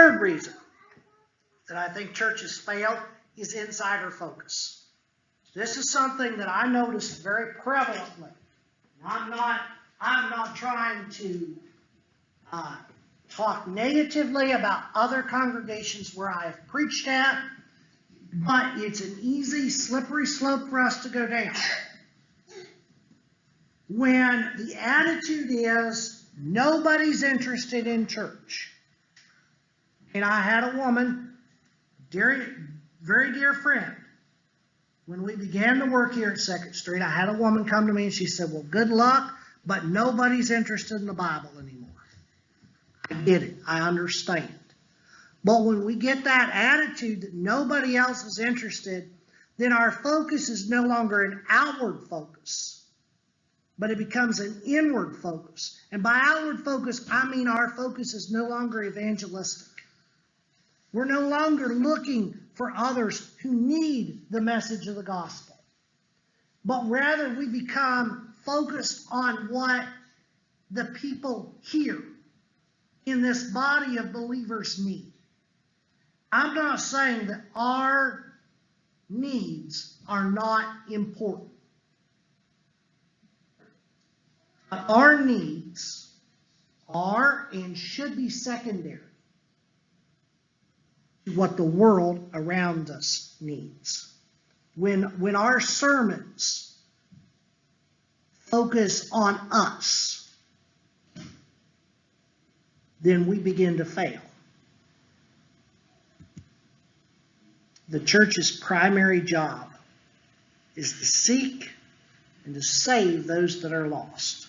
Third reason that I think churches fail is insider focus. This is something that I noticed very prevalently. I'm not trying to talk negatively about other congregations where I have preached at, but it's an easy, slippery slope for us to go down. When the attitude is nobody's interested in church. And I had a woman, very dear friend, when we began to work here at 2nd Street, I had a woman come to me and she said, well, good luck, but nobody's interested in the Bible anymore. I get it. I understand. But when we get that attitude that nobody else is interested, then our focus is no longer an outward focus, but it becomes an inward focus. And by outward focus, I mean our focus is no longer evangelistic. We're no longer looking for others who need the message of the gospel, but rather we become focused on what the people here in this body of believers need. I'm not saying that our needs are not important, but our needs are and should be secondary to what the world around us needs. When our sermons focus on us, then we begin to fail. The church's primary job is to seek and to save those that are lost.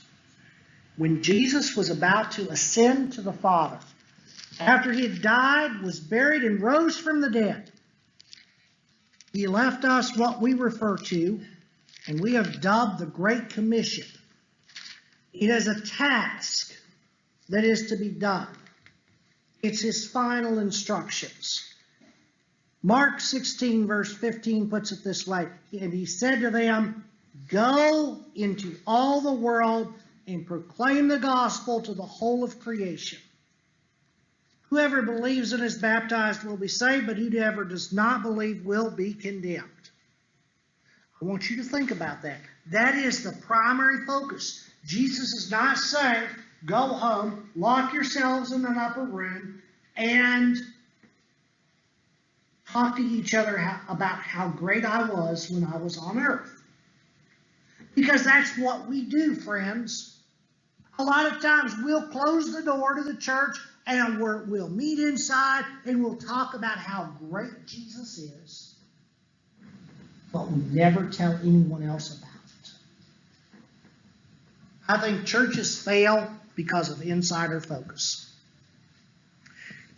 When Jesus was about to ascend to the Father, after he had died, was buried, and rose from the dead, he left us what we refer to, and we have dubbed the Great Commission. It is a task that is to be done. It's his final instructions. Mark 16, verse 15 puts it this way, and he said to them, go into all the world and proclaim the gospel to the whole of creation. Whoever believes and is baptized will be saved, but whoever does not believe will be condemned. I want you to think about that. That is the primary focus. Jesus is not saying, go home, lock yourselves in an upper room, and talk to each other about how great I was when I was on earth. Because that's what we do, friends. A lot of times we'll close the door to the church and we'll meet inside and we'll talk about how great Jesus is, but we never tell anyone else about it. I think churches fail because of insider focus.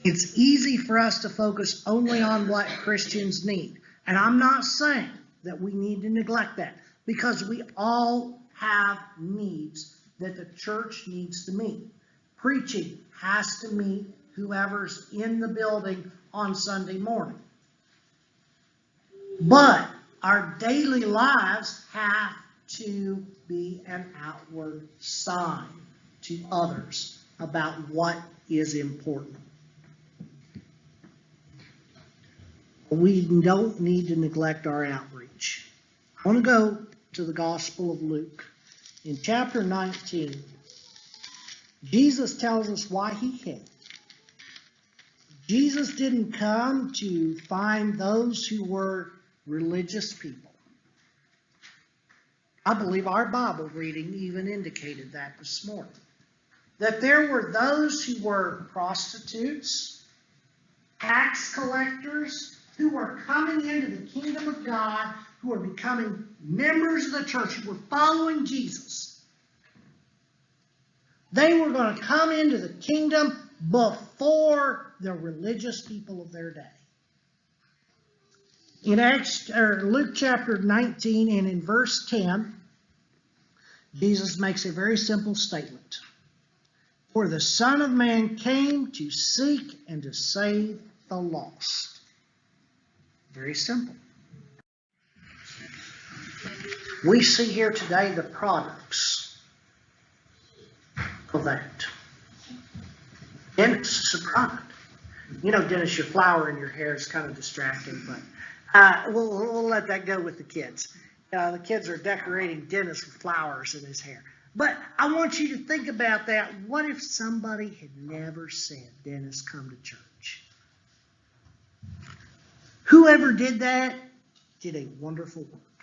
It's easy for us to focus only on what Christians need. And I'm not saying that we need to neglect that, because we all have needs that the church needs to meet. Preaching has to meet whoever's in the building on Sunday morning. But our daily lives have to be an outward sign to others about what is important. We don't need to neglect our outreach. I want to go to the Gospel of Luke. In chapter 19, Jesus tells us why he came. Jesus didn't come to find those who were religious people. I believe our Bible reading even indicated that this morning. That there were those who were prostitutes, tax collectors, who were coming into the kingdom of God, who were becoming members of the church, who were following Jesus. They were going to come into the kingdom before the religious people of their day. In Luke chapter 19 and in verse 10, Jesus makes a very simple statement. For the Son of Man came to seek and to save the lost. Very simple. We see here today the products of that. And it's a product. You know, Dennis, your flower in your hair is kind of distracting, but we'll let that go with the kids. The kids are decorating Dennis with flowers in his hair. But I want you to think about that. What if somebody had never said, Dennis, come to church? Whoever did that did a wonderful work.